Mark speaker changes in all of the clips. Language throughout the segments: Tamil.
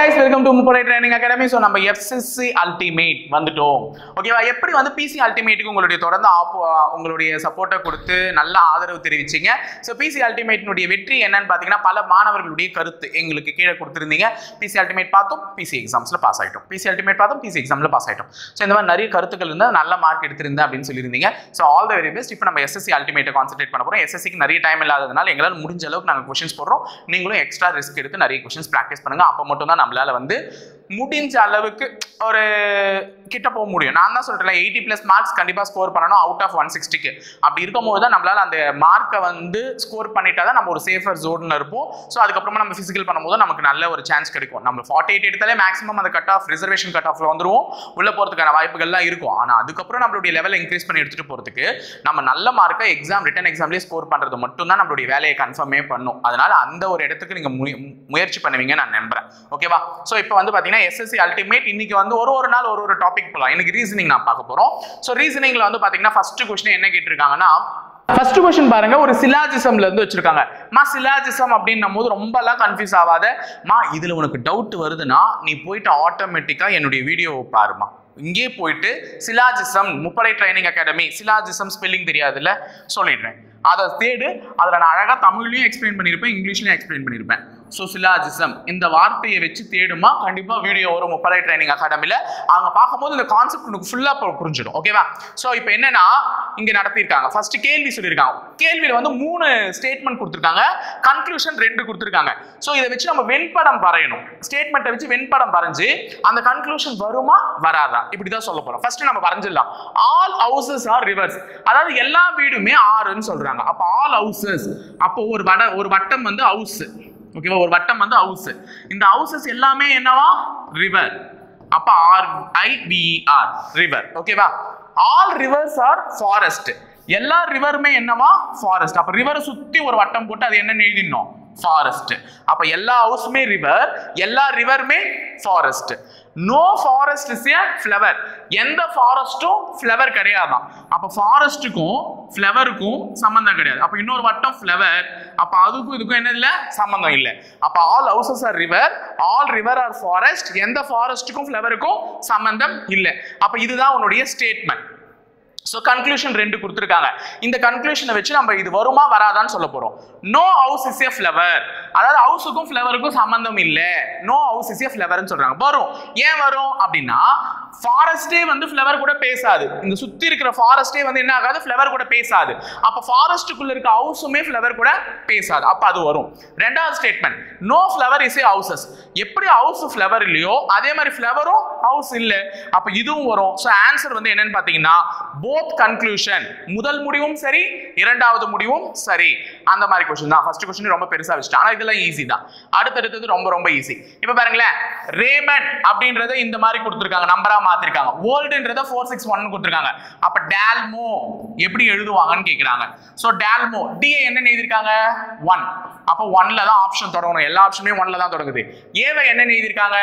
Speaker 1: guys, welcome to Mupalai Training Academy. So நம்ம FCC Ultimate வந்துட்டோம். ஓகேவா? எப்படி வந்து PC Ultimateக்கு உங்களுடைய தொடர்ந்து உங்களுடைய சப்போர்ட்டை கொடுத்து நல்ல ஆதரவு தெரிவிச்சீங்க. So PC Ultimate னுடைய வெற்றி என்னன்னு பாத்தீங்கன்னா பல மாணவர்களுடைய கருத்து எங்களுக்கு கீழே கொடுத்திருந்தீங்க. PC Ultimate பார்த்தோம், PC எக்ஸாம்ஸ்ல பாஸ் ஆயிட்டோம். PC Ultimate பார்த்தோம், PC எக்ஸாம்ல பாஸ் ஆயிட்டோம். So இந்த மாதிரி நிறைய கருத்துக்கள் இருந்தா நல்ல மார்க் எடுத்திருந்தேன் அப்படின்னு சொல்லியிருந்தீங்க. So all the very best. இப்போ நம்ம SSC Ultimate கான்சென்ட்ரேட் பண்ண போறோம். SSCக்கு நிறைய டைம் இல்லாததுனால எங்களால முடிஞ்ச அளவுக்கு நாங்க क्वेश्चंस போடுறோம். நீங்களும் எக்ஸ்ட்ரா ரிஸ்க் எடுத்து நிறைய क्वेश्चंस பிராக்டீஸ் பண்ணுங்க. அப்ப மட்டும் தான் நம்மளால வந்து முடிஞ்ச அளவுக்கு ஒரு கிட்ட போக முடியும். நான் தான் சொல்றேன் 80+ மார்க்ஸ் கண்டிப்பா ஸ்கோர் பண்ணணும் அவுட் ஆஃப் 160க்கு. அப்படி இருக்கும்போது தான் நம்மளால அந்த மார்க்கை வந்து ஸ்கோர் பண்ணிட்டா தான் நம்ம ஒரு சேஃபர் ஜோன்ல இருப்போம். ஸோ அதுக்கப்புறமா நம்ம பிசிக்கல் பண்ணும்போது நமக்கு நல்ல ஒரு சான்ஸ் கிடைக்கும். நம்ம 48 எடுத்தாலே மேக்ஸிமம் அந்த கட் ஆஃப் ரிசர்வேஷன் கட் ஆஃப்ல வந்துருவோம். உள்ள போறதுக்கான வாய்ப்புகள்லாம் இருக்கும். ஆனா அதுக்கப்புறம் நம்மளுடைய லெவலை இன்க்ரீஸ் பண்ணி எடுத்துட்டு போறதுக்கு நம்ம நல்ல மார்க்கை ரிட்டன் எக்ஸாம்லேயே ஸ்கோர் பண்றது மட்டும் தான் நம்மளுடைய வேலையை கன்ஃபார்மே பண்ணும். அதனால அந்த ஒரு இடத்துக்கு நீங்க முயற்சி பண்ணுவீங்க நான் நம்புறேன். ஓகேவா? ஸோ இப்போ வந்து பாத்தீங்கன்னா SSC Ultimate இன்னைக்கு வந்து ஒரு நாள் ஒரு டாபிக் போலாம். இன்னைக்கு ரீசனிங் நான் பார்க்க போறோம். ஸோ ரீசனிங்ல வந்து பாத்தீங்கன்னா ஃபர்ஸ்ட் क्वेश्चन என்ன கேட்டிருக்காங்கன்னா, ஃபர்ஸ்ட் क्वेश्चन பாருங்க, ஒரு சிலாஜிசம்ல இருந்து வச்சிருக்காங்க. சிலாஜிசம் அப்படின்னும் போது ரொம்ப எல்லாம் கன்ஃபியூஸ் ஆகாத. இதுல உனக்கு டவுட் வருதுன்னா நீ போயிட்டு ஆட்டோமேட்டிக்கா என்னுடைய வீடியோவை பாருமா. இங்கே போயிட்டு சிலாஜிசம் முப்படை ட்ரைனிங் அகாடமி, சிலாஜிசம் ஸ்பெல்லிங் தெரியாதுல்ல, சொல்லிடுறேன். அதை தேடு. அதில் நான் அழகாக தமிழ்லையும் எக்ஸ்பிளைன் பண்ணியிருப்பேன், இங்கிலீஷ்லையும் எக்ஸ்பிளைன் பண்ணியிருப்பேன். ஸோ சிலாஜிசம் இந்த வார்த்தையை வச்சு தேடுமா, கண்டிப்பாக வீடியோ வரும் முப்படை ட்ரைனிங் அகாடமியில். அங்கே பார்க்கும்போது இந்த கான்செப்ட் உனக்கு ஃபுல்லாக புரிஞ்சிடும். ஓகேவா? ஸோ இப்போ என்னன்னா இங்கே நடத்தியிருக்காங்க. ஃபர்ஸ்ட் கேள்வி சொல்லியிருக்காங்க. கேள்வியில் வந்து 3 ஸ்டேட்மெண்ட் கொடுத்துருக்காங்க, கன்க்ளூஷன் 2 கொடுத்துருக்காங்க. ஸோ இதை வச்சு நம்ம வெண்படம் வரையணும். ஸ்டேட்மெண்ட்டை வச்சு வெண்படம் வரைஞ்சு அந்த கன்க்ளூஷன் வருமா வராதா இப்படிதான் சொல்ல போறோம். ஃபர்ஸ்ட் நம்ம வரைஞ்சிடலாம். ஆல் ஹவுசஸ் ஆர் ரிவர்ஸ், அதாவது எல்லா வீடுமே ஆறுன்னு சொல்றாங்க. அப்ப ஆல் ஹவுசஸ், அப்போ ஒரு வட்டம் வந்து ஹவுஸ். ஓகேவா? ஒரு வட்டம் வந்து ஹவுஸ். இந்த ஹவுசஸ் எல்லாமே என்னவா? ரிவர். அப்ப RIVER ரிவர். ஓகேவா? ஆல் ரிவர்ஸ் ஆர் ஃபாரஸ்ட், எல்லா ரிவருமே என்னவா? ஃபாரஸ்ட். அப்ப ரிவரை சுத்தி ஒரு வட்டம் போட்டு அது என்னன்னு எழுதிடணும்? ஃபாரஸ்ட். அப்ப எல்லா ஹவுஸுமே ரிவர், எல்லா ரிவருமே forest. No forest is a flower, எந்த ஃபாரஸ்டும் ஃப்ளவர் கிடையாதான். அப்ப ஃபாரஸ்ட்டுக்கும் ஃப்ளவருக்கும் சம்பந்தம் கிடையாது. அப்ப இன்னொரு வட்டம் ஃப்ளவர், அப்ப அதுக்கும் இதுக்கும் என்ன இல்லை? சம்பந்தம் இல்லை. அப்ப all houses are river, all river are forest, எந்த ஃபாரஸ்ட்டுக்கும் ஃப்ளவருக்கும் சம்பந்தம் இல்லை. அப்ப இதுதான் உன்னுடைய ஸ்டேட்மெண்ட். ஸோ கன்க்ளூஷன் 2 கொடுத்துருக்காங்க. இந்த கன்க்ளூஷனை வச்சு நம்ம இது வருமா வராதான்னு சொல்ல போறோம். No house is a flower, அதாவது ஹவுஸுக்கும் ஃப்ளவருக்கும் சம்பந்தம் இல்லை. நோ ஹவுஸ் இஸ் எ ஃப்ளவர்னு சொல்றாங்க. வரும். ஏன் வரும் அப்படின்னா ஃபாரஸ்டே வந்து ஃப்ளவர் கூட பேசாது. இந்த சுத்தி இருக்கிற ஃபாரஸ்டே வந்து என்ன ஆகாது? ஃப்ளவர் கூட பேசாது. அப்ப ஃபாரஸ்ட்டுக்குள்ள இருக்க ஹவுஸுமே ஃப்ளவர் கூட பேசாது. அப்ப அது வரும். ரெண்டாவது statement, no flower is a houses, எப்படி ஹவுஸ் ஃப்ளவர் இல்லையோ அதே மாதிரி ஃப்ளவரும் ஹவுஸ் இல்லை. அப்ப இதுவும் வரும். ஸோ ஆன்சர் வந்து என்னன்னு பாத்தீங்கன்னா போத் கன்க்ளூஷன், முதல் முடிவும் சரி இரண்டாவது முடிவும் சரி. அந்த மாதிரி क्वेश्चन தான். ஃபர்ஸ்ட் क्वेश्चन ரொம்ப பெருசா வச்சிட்டேன். ஆனா இதெல்லாம் ஈஸி தான். அடுத்தது ரொம்ப ஈஸி. இப்போ பாருங்களேன், ரேமன் அப்படின்றத இந்த மாதிரி கொடுத்திருக்காங்க, நம்பரா மாத்திருக்காங்க. ஓல்டுன்றத 461 கொடுத்திருக்காங்க. அப்ப டால்மோ எப்படி எழுதுவாங்கன்னு கேக்குறாங்க. சோ டால்மோ டி என்ன எழுதிருக்காங்க? 1. அப்ப 1ல தான் ஆப்ஷன் தொடங்கணும். எல்லா ஆப்ஷனுமே 1ல தான் தொடங்குது. ஏவை என்ன எழுதிருக்காங்க?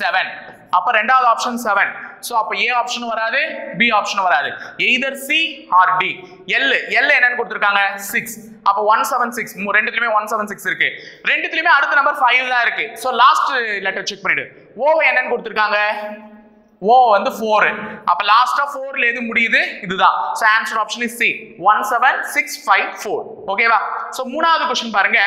Speaker 1: 7. அப்ப ரெண்டாவது ஆப்ஷன் 7. சோ அப்ப ஏ ஆப்ஷன் வராது, பி ஆப்ஷன் வராது. Either C or D. L என்னன்னு கொடுத்திருக்காங்க? 6. அப்ப 176. ரெண்டுத்துலயுமே 176 இருக்கு. ரெண்டுத்துலயுமே அடுத்த நம்பர் 5 தான் இருக்கு. சோ லாஸ்ட் லெட்டர் செக் பண்ணிடு. ஓ என்னன்னு கொடுத்திருக்காங்க? ஓ வந்து 4. அப்ப லாஸ்டா 4ல எது முடியுது? இதுதான். So answer option is C, 17654. ஓகேவா? சோ மூணாவது क्वेश्चन பாருங்க,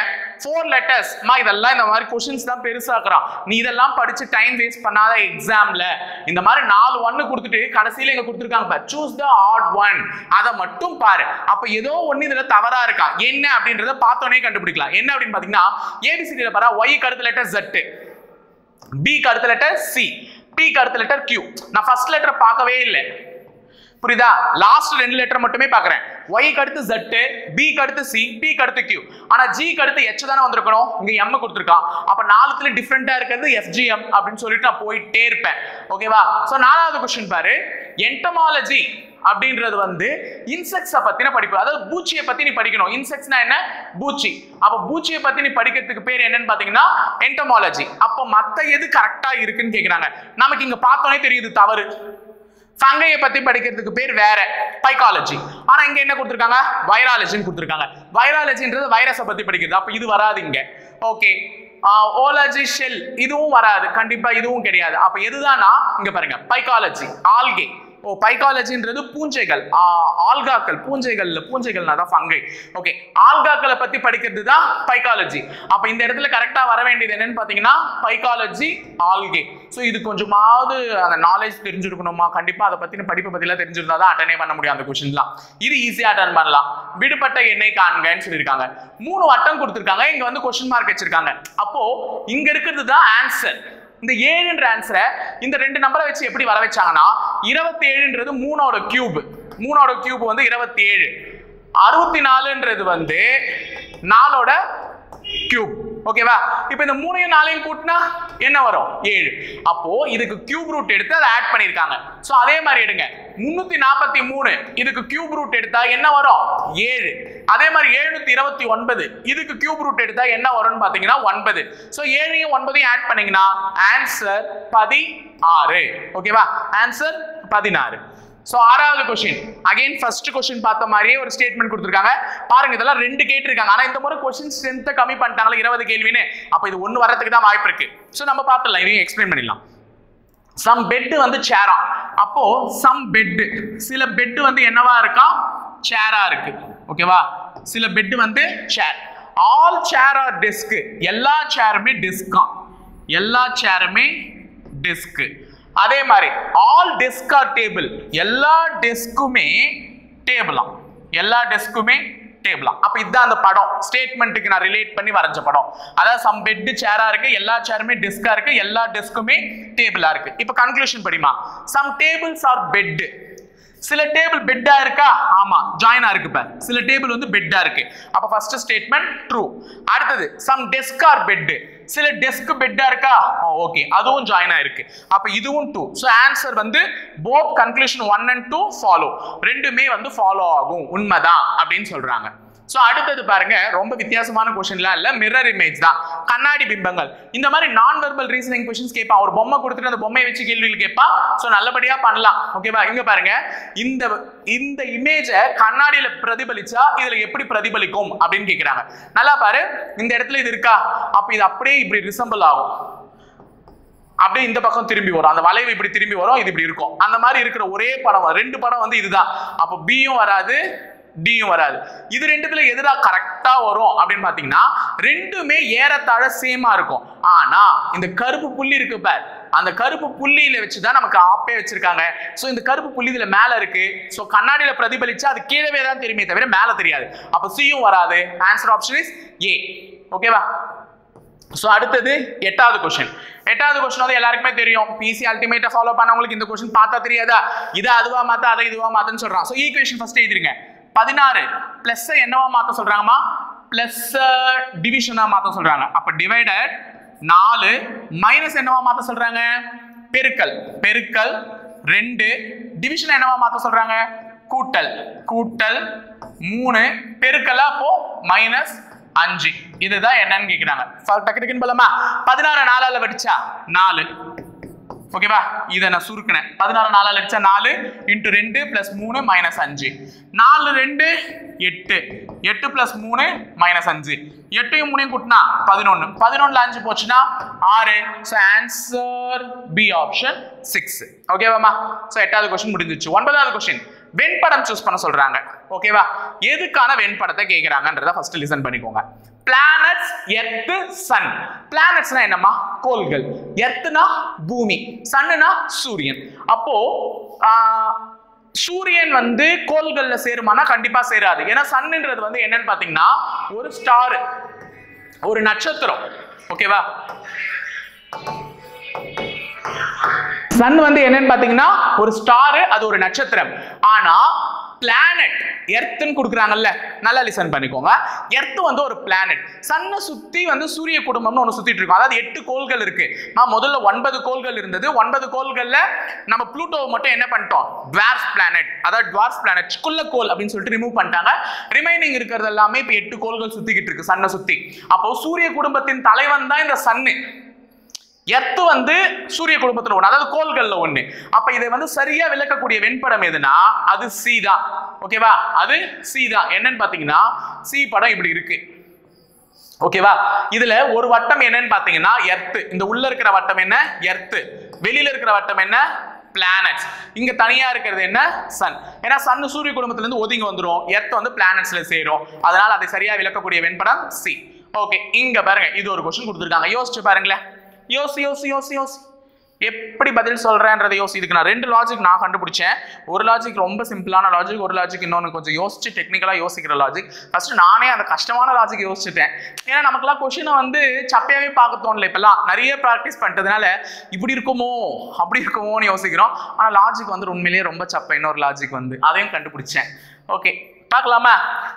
Speaker 1: 4 லெட்டர்ஸ். இதெல்லாம் இந்த மாதிரி क्वेश्चंस தான் பெருசாக்குறான். நீ இதெல்லாம் படிச்சு டைம் வேஸ்ட் பண்ணாத எக்ஸாம்ல. இந்த மாதிரி 4 1 கொடுத்துட்டு கடைசியில எங்க கொடுத்திருக்காங்க பாரு, சூஸ் தி ஆட் ஒன். அத மட்டும் பாரு. அப்ப ஏதோ ஒன்னு இதுல தவறா இருக்கா என்ன அப்படின்றத பார்த்தோனே கண்டுபிடிக்கலாம். என்ன அப்படின்னு பாத்தீங்கன்னா ஏபிசிடில பாரு, Y க்கு அடுத்த லெட்டர் Z, B க்கு அடுத்த லெட்டர் C, P க்கு அடுத்த லெட்டர் Q. நான் ஃபர்ஸ்ட் லெட்டர் பார்க்கவே இல்லை. புரியுதா? லாஸ்ட் 2 லெட்டர் மட்டுமே பார்க்கறேன். Y க்கு அடுத்து Z, B க்கு அடுத்து C, P க்கு அடுத்து Q. ஆனா G க்கு அடுத்து H தான வந்திருக்கணும். இங்க M கொடுத்திருக்கான். அப்ப நாலுத்துல டிஃபரண்டா இருக்குது FGM அப்படினு சொல்லிட்டு நான் போயிட்டே இருப்பேன். ஓகேவா? சோ நாலாவது क्वेश्चन பாரு, என்டமாலஜி அப்படின்றது வந்து இன்செக்ட்ஸை பத்தின படிப்பு, அதாவது பூச்சியை பத்தி நீ படிக்கணும். இன்செக்ட்ஸ்னா என்ன? பூச்சி. அப்ப பூச்சியை பத்தி நீ படிக்கிறதுக்கு பேர் என்னன்னு பாத்தீங்கன்னா என்டமாலஜி. அப்ப மத்த எது கரெக்டா இருக்குன்னு கேக்குறாங்க. நமக்கு இங்க பார்த்தோனே தெரியுது தவறு. ஃபங்கையை பத்தி படிக்கிறதுக்கு பேர் வேற, பைக்காலஜி. ஆனா இங்க என்ன கொடுத்திருக்காங்க? வைராலஜின்னு கொடுத்திருக்காங்க. வைராலஜின்றது வைரஸை பத்தி படிக்கிறது. அப்ப இது வராது இங்க. ஓகே, ஓலாஜி ஷெல் இதுவும் வராது, கண்டிப்பா இதுவும் கிடையாது. அப்ப எதுதானா இங்க பாருங்க பைக்காலஜி ஆல்கே. பைக்காலஜின்றது பூஞ்சைகள், ஆல்காக்கள், பூஞ்சைகள்னா தான் ஃபங்கை. ஓகே, ஆல்காக்களை பத்தி படிக்கிறது தான் பைக்காலஜி. அப்ப இந்த இடத்துல கரெக்டா வர வேண்டியது என்னன்னு பாத்தீங்கன்னா பைக்காலஜி ஆல்கே. சோ இது கொஞ்சமாவது அந்த நாலேஜ் தெரிஞ்சிருக்கணுமா, கண்டிப்பா அதை பத்தின படிப்பை பத்திலாம் தெரிஞ்சிருந்தா தான் அட்டனே பண்ண முடியும் அந்த கொஸ்டின்லாம். இது ஈஸியா அட்டன் பண்ணலாம். விடுபட்ட எண்ணெய் காண்கன்னு சொல்லியிருக்காங்க. 3 வட்டம் கொடுத்திருக்காங்க, இங்க வந்து கொஸ்டின் மார்க் வச்சிருக்காங்க. அப்போ இங்க இருக்கிறது தான் ஆன்சர். இந்த 7ன்ற ஆன்சரை இந்த 2 நம்பரை வச்சு எப்படி வர வச்சாங்கன்னா 27ன்றது 3ஓட கியூப், 3ஓட கியூப் வந்து 27, 64ன்றது வந்து 4ஓட கியூப். ஓகேவா? இப்போ இந்த 3யும் 4யும் கூட்டினா என்ன வரும்? 7. அப்போ இதுக்கு கியூப் ரூட் எடுத்து அதை ஆட் பண்ணிருக்காங்க. சோ அதே மாதிரி எடுங்க, 343 இதுக்கு கியூப் ரூட் எடுத்தா என்ன வரும்? 7. அதே மாதிரி 729 இதுக்கு கியூப் ரூட் எடுத்தா என்ன வரும்னு பாத்தீங்கன்னா 9. சோ 7யும் 9யும் ஆட் பண்ணீங்கன்னா ஆன்சர் 16. ஓகேவா? ஆன்சர் 16. சோ 6வது क्वेश्चन அகைன் ஃபர்ஸ்ட் क्वेश्चन பார்த்த மாதிரியே ஒரு ஸ்டேட்மென்ட் கொடுத்திருக்காங்க பாருங்க. இதெல்லாம் 2 கேட்டிருக்காங்க, ஆனா இந்த முறை क्वेश्चन ஸ்ட்ரெngth கம்மி பண்ணிட்டாங்க 20 கேள்வின்னு. அப்ப இது 1 வரதுக்கு தான் வாய்ப்பு இருக்கு. சோ நம்ம பார்த்தலாம், இதையும் எக்ஸ்பிளைன் பண்ணிடலாம். சம் பெட் வந்து சேரா. அப்போ சம் பெட், சில பெட் வந்து என்னவா இருக்கா? சேரா இருக்கு. ஓகேவா? சில பெட் வந்து சேர். ஆல் சேர் ஆர் டெஸ்க், எல்லா சேருமே டெஸ்கா, எல்லா சேருமே டெஸ்க். அதே மாதிரி ஆல் டெஸ்க் ஆர் டேபிள், எல்லா டெஸ்க்குமே டேபிளா, எல்லா டெஸ்க்குமே டேபிளா. அப்ப இதுதான் அந்த படம், ஸ்டேட்மெண்ட்டுக்கு நான் ரிலேட் பண்ணி வரைஞ்ச படம். அதாவது சம் பெட் சேரா இருக்கு, எல்லா சேருமே டெஸ்கா இருக்கு, எல்லா டெஸ்க்குமே டேபிளா இருக்கு. இப்ப கன்க்ளூஷன் படிமா. சம் டேபிள்ஸ் ஆர் பெட், சில டேபிள் பெட்டா இருக்கா? ஆமா, ஜாயினா இருக்கு பாரு. சில டேபிள் வந்து பெட்டா இருக்கு. அப்ப ஃபர்ஸ்ட் ஸ்டேட்மென்ட் ட்ரூ. அடுத்தது சம் டெஸ்க் ஆர் பெட், சில டெஸ்க் பெட்டா இருக்கா? ஓகே, அதுவும் ஜாயினா இருக்கு. அப்ப இதுவும் ட்ரூ. சோ ஆன்சர் வந்து போத் கன்க்ளூஷன் 1 and 2 ஃபாலோ, ரெண்டுமே வந்து ஃபாலோ ஆகும், உண்மைதான் அப்படின்னு சொல்றாங்க. சோ அடுத்தது பாருங்க, ரொம்ப வித்தியாசமான क्वेश्चनலாம் இல்ல, மிரர் இமேஜ் தான், கண்ணாடி பிம்பங்கள். இந்த மாதிரி நான் வெர்பல் ரீசனிங் क्वेश्चंस கேட்பான். ஒரு பொம்மை கொடுத்துட்டு அந்த பொம்மையை வச்சு கேள்விகள் கேட்பான். சோ நல்லபடியா பண்ணலாம். ஓகேவா? இங்க பாருங்க, இந்த இமேஜை கண்ணாடியில பிரதிபலிச்சா இதுல எப்படி பிரதிபலிக்கும் அப்படின்னு கேக்குறாங்க. நல்லா பாரு, இந்த இடத்துல இது இருக்கா? அப்ப இது அப்படியே இப்படி ரிசம்பிள் ஆகும், அப்படியே இந்த பக்கம் திரும்பி வரும், அந்த வளைவு இப்படி திரும்பி வரும், இது இப்படி இருக்கும். அந்த மாதிரி இருக்கிற ஒரே படம், 2 படம் வந்து இதுதான். அப்ப பியும் வராது, டியும் வராது. இது ரெண்டுத்துல எதுடா கரெக்டா வரும் அப்படின்னு பாத்தீங்கன்னா ரெண்டுமே ஏறத்தாழ சேமா இருக்கும். ஆனா இந்த கருப்பு புள்ளி இருக்கு பார், அந்த கருப்பு புள்ளியில வச்சுதான் நமக்கு ஆப்பே வச்சிருக்காங்க. சோ இந்த கருப்பு புள்ளி இதுல மேல இருக்கு. சோ கண்ணாடியில பிரதிபலிச்சா அது கீழவே தான் தெரியுமே தவிர மேல தெரியாது. அப்ப சியும் வராது. Answer option is a. ஓகேவா? சோ அடுத்தது 8வது क्वेश्चन. 8வது क्वेश्चन வந்து எல்லாருக்குமே தெரியும். பிசி அல்டிமேட்டா ஃபாலோ பண்ணவங்களுக்கு இந்த क्वेश्चन பார்த்தா தெரியாதா? இத அதுவா மாத்த, அதை இதுவா மாத்தன்னு சொல்றான். சோ ஈக்குவேஷன் ஃபர்ஸ்ட் எழுதிருங்க. 16 பிளஸ் என்னவா மாத்த சொல்றாங்கமா? பிளஸ் டிவிஷனா மாத்த சொல்றாங்க. அப்ப டிவைடட் 4 மைனஸ் என்னவா மாத்த சொல்றாங்க? பெருக்கல், பெருக்கல் 2 டிவிஷன் என்னவா மாத்த சொல்றாங்க? கூட்டல், கூட்டல் 3 பெருக்கல், அப்போ மைனஸ் 5. இதுதான் என்னன்னு கேக்குறாங்க. டக்கு டக்குன்னு போலாமா? 16 4ஆல வடிச்சா 4. ஓகேவா? இத நான் சுருக்குனேன். 16 4ஆல அடிச்சா 4 * 2 + 3 - 5. 4 2 8. 8 + 3 - 5. 8யும் 3யும் கூட்டினா 11. 11ல 5 போச்சுனா 6. So answer B option 6. ஓகேவாமா? சோ 8வது क्वेश्चन முடிஞ்சிச்சு. 9வது क्वेश्चन வெண்படம் சூஸ் பண்ண சொல்றாங்க. ஓகேவா? எதுக்கான வெண்படத்தை கேக்குறாங்கன்றத ஃபர்ஸ்ட் லிசன் பண்ணிக்கோங்க. Planets, earth, sun. பிளானட்ஸ்னா என்னமா? கோள்கள். எர்த்னா பூமி, சன்னுனா சூரியன். அப்போ சூரியன் வந்து கோள்கள்ல சேருமானா? கண்டிப்பா சேராது. ஏன்னா சன்ன்றது வந்து என்னன்னு பாத்தீங்கன்னா ஒரு ஸ்டார், ஒரு நட்சத்திரம். ஓகேவா? சன் வந்து என்னன்னு பாத்தீங்கன்னா ஒரு ஸ்டார், அது ஒரு நட்சத்திரம். ஆனா பிளானட் எர்த்னு கொடுக்குறாங்கல்ல, நல்லா லிசன் பண்ணிக்கோங்க. எர்த் வந்து ஒரு பிளானட். சன்னை சுத்தி வந்து சூரிய குடும்பம்னு ஒன்று சுத்திட்டு இருக்கும். அதாவது 8 கோள்கள் இருக்கு. முதல்ல 9 கோள்கள் இருந்தது. 9 கோள்கள்ல நம்ம ப்ளூட்டோவை மட்டும் என்ன பண்ணிட்டோம்? டுவார்ஃப் பிளானட், அதாவது டுவார்ஃப் பிளானட், சிக்குள்ள கோள் அப்படின்னு சொல்லிட்டு ரிமூவ் பண்ணிட்டாங்க. ரிமைனிங் இருக்கிறது எல்லாமே இப்போ 8 கோள்கள் சுத்திக்கிட்டு இருக்கு சன்னை சுத்தி. அப்போ சூரிய குடும்பத்தின் தலைவன் தான் இந்த சன்னு. எர்த் வந்து சூரிய குடும்பத்துல ஒண்ணு, அதாவது கோள்கள்ல ஒண்ணு. அப்ப இதை வந்து சரியா விளக்கக்கூடிய வெண்படம் எதுனா அது சி தான். ஓகேவா? அது சி தான். என்னன்னு பாத்தீங்கன்னா சி படம் இப்படி இருக்கு. ஓகேவா? இதுல ஒரு வட்டம் என்னன்னு பாத்தீங்கன்னா எர்த். இந்த உள்ள இருக்கிற வட்டம் என்ன? எர்த். வெளியில இருக்கிற வட்டம் என்ன? பிளானட்ஸ். இங்க தனியா இருக்கிறது என்ன? சன். ஏன்னா சன் சூரிய குடும்பத்துல இருந்து ஒதுங்கி வந்துரும், எர்த் வந்து பிளானட்ஸ்ல சேரும். அதனால அதை சரியா விளக்கக்கூடிய வெண்படம் சி. ஓகே, இங்க பாருங்க, இது ஒரு क्वेश्चन கொடுத்திருக்காங்க. யோசிச்சு பாருங்களேன். யோசி யோசி யோசி யோசி எப்படி பதில் சொல்றேன்றதை யோசி. இதுக்கு நான் ரெண்டு லாஜிக் நான் கண்டுபிடிச்சேன். ஒரு லாஜிக் ரொம்ப சிம்பிளான லாஜிக், ஒரு லாஜிக் இன்னொன்று கொஞ்சம் யோசிச்சு டெக்னிக்கலா யோசிக்கிற லாஜிக். ஃபர்ஸ்ட் நானே அந்த கஷ்டமான லாஜிக் யோசிச்சுட்டேன். ஏன்னா நமக்குலாம் கொஸ்டினை வந்து சப்பையாவே பார்க்க தோணல. இப்பெல்லாம் நிறைய ப்ராக்டிஸ் பண்ணிட்டதுனால இப்படி இருக்குமோ அப்படி இருக்குமோன்னு யோசிக்கிறோம். ஆனால் லாஜிக் வந்து உண்மையிலேயே ரொம்ப சப்பை. இன்னொரு லாஜிக் வந்து அதையும் கண்டுபிடிச்சேன். ஓகே, பார்க்கலாமா?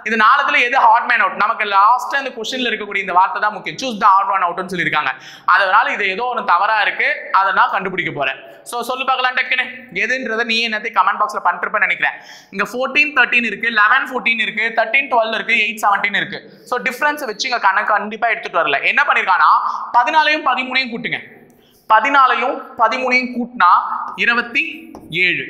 Speaker 1: இது நாலுத்துல எது ஹார்ட் மேன் அவுட்? நமக்கு லாஸ்ட் இந்த क्वेश्चनல இருக்கக்கூடிய இந்த வார்த்தை தான் முக்கியம். சூஸ் தி ஹார்ட் மேன் அவுட்னு சொல்லிருக்காங்க. அதனால இது ஏதோ ஒன்று தவறா இருக்கு, அதை நான் கண்டுபிடிக்க போறேன். சோ சொல்லு பார்க்கலாம் டக்குன்னு. எதுன்றதை நீ என்னத்தை கமெண்ட் பாக்ஸ்ல பண்ணிருப்பேன்னு நினைக்கிறேன். இங்க 14 13 இருக்கு, 11 14 இருக்கு, 13 12 இருக்கு, 8 17 இருக்கு. சோ டிஃபரன்ஸ் வச்சு இங்க கணக்கு கண்டிப்பா எடுத்துட்டு வரல. என்ன பண்ணிருக்கானா 14ஐயும் 13ஐயும் கூட்டுங்க. 14ஐயும் 13ஐயும் கூட்டினா 27.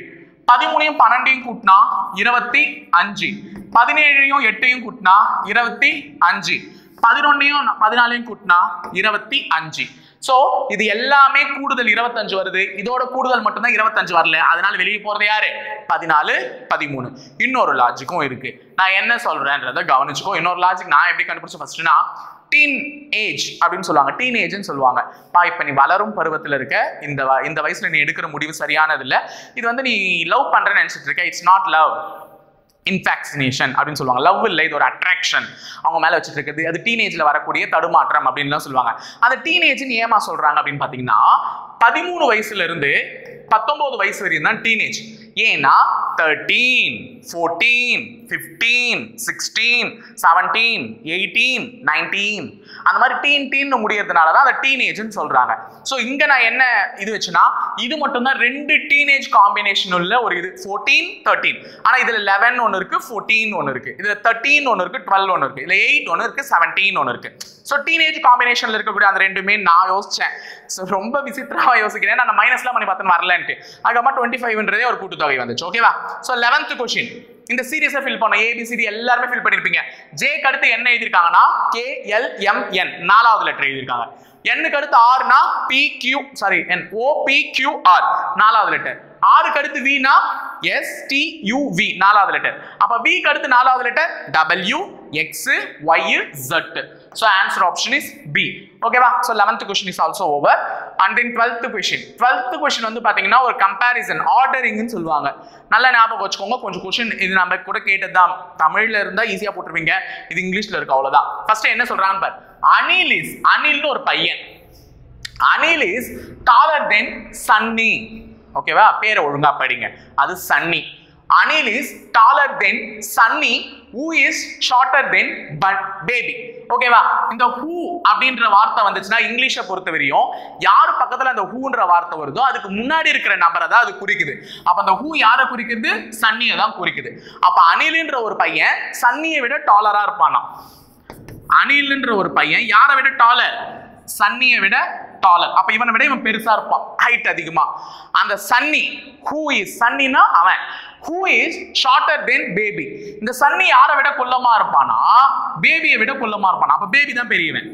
Speaker 1: 13ஐயும் 12ஐயும் கூட்டினா 25. 17ஐயும் 8ஐயும் கூட்டினா 25. 11ஐயும் 14ஐயும் கூட்டினா 25. சோ இது எல்லாமே கூடுதல் 25 வருது. இதோட கூடுதல் மட்டும் தான் 25 வரல. அதனால வெளியே போறது யாரு? 14 13. இன்னொரு லாஜிக்கும் இருக்கு. நான் என்ன சொல்றேன்றதை கவனிச்சுக்கோ. இன்னொரு லாஜிக் நான் எப்படி கண்டுபிடிச்சேன் ஃபர்ஸ்ட்னா, டீன் ஏஜ் அப்படின்னு சொல்லுவாங்க. டீன் ஏஜ்னு சொல்லுவாங்க. இப்ப நீ வளரும் பருவத்தில் இருக்க, இந்த வயசுல நீ எடுக்கிற முடிவு சரியானது இல்ல. இது வந்து நீ லவ் பண்றேன்னு நினைச்சிட்டு இருக்க. இட்ஸ் நாட் லவ், இன்ஃபாக்சினேஷன் அப்படின்னு சொல்லுவாங்க. லவ் இல்லை, இது ஒரு அட்ராக்ஷன் அவங்க மேல வச்சுட்டு இருக்குது. அது டீனேஜ்ல வரக்கூடிய தடுமாற்றம் அப்படின்னு சொல்லுவாங்க. அந்த டீனேஜ்னு ஏமா சொல்றாங்க அப்படின்னு பாத்தீங்கன்னா, 13 வயசுல இருந்து 19 வயசு வரையும் தான் டீனேஜ். ஏன்னா 13 14 15 16 17 18 19 அந்த மாதிரி டீன் முடியறதுனால தான் அதை டீனேஜ்னு சொல்றாங்க. சோ இங்க நான் என்ன இது வச்சுனா, இது மட்டும் தான் ரெண்டு டீனேஜ் காம்பினேஷன் உள்ள ஒரு இது 14 13. ஆனா இதுல 11 ஒன்னு இருக்கு, 14 ஒன்னு இருக்கு, இதுல 13 ஒன்னு இருக்கு, 12 ஒன்னு இருக்கு, இதுல 8 ஒன்னு இருக்கு, 17 ஒன்னு இருக்கு. சோ டீனேஜ் காம்பினேஷன்ல இருக்கக்கூடிய அந்த ரெண்டுமே நான் யோசிச்சேன். சோ ரொம்ப விசித்திரமா யோசிக்கிறேன். நான் மைனஸ்லாம் பண்ணி பார்த்தேன் வரலன்ட்டு. அதுக்கப்புறம் 25ன்றதே ஒரு கூட்டுத்தொகை வந்துச்சு. ஓகேவா? சோ 11th क्वेश्चन இந்த சீரியஸை ஃபில் பண்ண ABCD எல்லாரும் ஃபில் பண்ணிருப்பீங்க. J க்கு அடுத்து என்ன எழுதிருக்காங்கன்னா KLMN நாலாவது லெட்டர் எழுதிருக்காங்க. N க்கு அடுத்து R னா OPQR நாலாவது லெட்டர். R க்கு அடுத்து V னா STUV நாலாவது லெட்டர். அப்ப V க்கு அடுத்து நாலாவது letter WXYZ. So answer option is B. ஓகேவா? So 11th question is also over. And then 12th question. 12th question வந்து பாத்தீங்கன்னா ஒரு கம்பேரிசன் ஆர்டரிங்னு சொல்லுவாங்க. நல்ல ஞாபகம் வச்சுக்கோங்க. கொஞ்சம் क्वेश्चन இது நம்ம கூட கேட்டதுதான். தமிழ்ல இருந்தா ஈஸியா போட்டுருவீங்க. இது இங்கிலீஷ்ல இருக்கு, அவ்வளவுதான். ஃபர்ஸ்ட் என்ன சொல்றாங்க பாரு. அனில்னு ஒரு பையன். Anil is taller than Sunny. ஓகேவா? பேரை ஒழுங்கா படிங்க. அது Sunny. Anil is taller than Sunny who is shorter than baby. ஓகேவா? இந்த who அப்படின்ற வார்த்தை வந்துச்சுன்னா இங்கிலீஷை பொறுத்தவரையும் யார் பக்கத்துல அந்த whoன்ற வார்த்தை வருதோ அதுக்கு முன்னாடி இருக்கிற நபரை தான் அது குறிக்குது. அப்ப அந்த who யாரை குறிக்குது? சன்னியை தான் குறிக்குது. அப்ப அனில்ன்ற ஒரு பையன் சன்னியை விட டாலரா இருப்பானா? அனில்ன்ற ஒரு பையன் யாரை விட டாலர்? சன்னியை விட டாலர். அப்ப இவனை விட இவன் பெருசா இருப்பான், ஹைட் அதிகமா. அந்த சன்னி who is சன்னினா அவன், who is shorter than baby. இந்த சன்னி யாரை விட குள்ளமா இருப்பானா? பேபியை விட குள்ளமா இருப்பானா? அப்ப பேபி தான் பெரியவன்.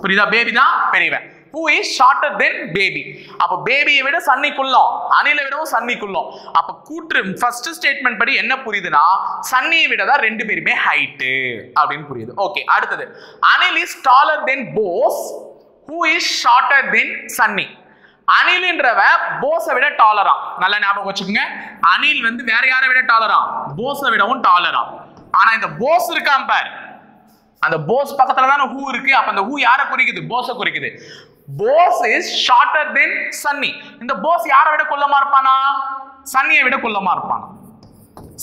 Speaker 1: புரியுதா? பேபி தான் பெரியவன். who is shorter than baby. அப்ப பேபியை விட சன்னி குள்ளம், அனிலை விடவும் சன்னி குள்ளம். அப்ப கூற்று ஃபர்ஸ்ட் ஸ்டேட்மெண்ட் படி என்ன புரியுதுன்னா, சன்னியை விட தான் ரெண்டு பேருமே ஹைட் அப்படின்னு புரியுது. ஓகே, அடுத்தது Anil is taller than Bose who is shorter than Sunny. அனில்ன்றவன் போஸை விட டாலரா. நல்ல ஞாபகம் வச்சுக்கோங்க. அனில் வந்து வேற யாரை விட டாலரா? போஸை விடவும் டாலரா. ஆனா இந்த போஸ் இருக்கான் பாரு, அந்த போஸ் பக்கத்துல தான் who இருக்கு. அப்ப அந்த who யாரை குறிக்குது? போஸை குறிக்குது. போஸ் இஸ் ஷார்ட்டர் தென் சன்னி. இந்த போஸ் யாரை விட குள்ளமா இருப்பானா? சன்னியை விட குள்ளமா இருப்பானா?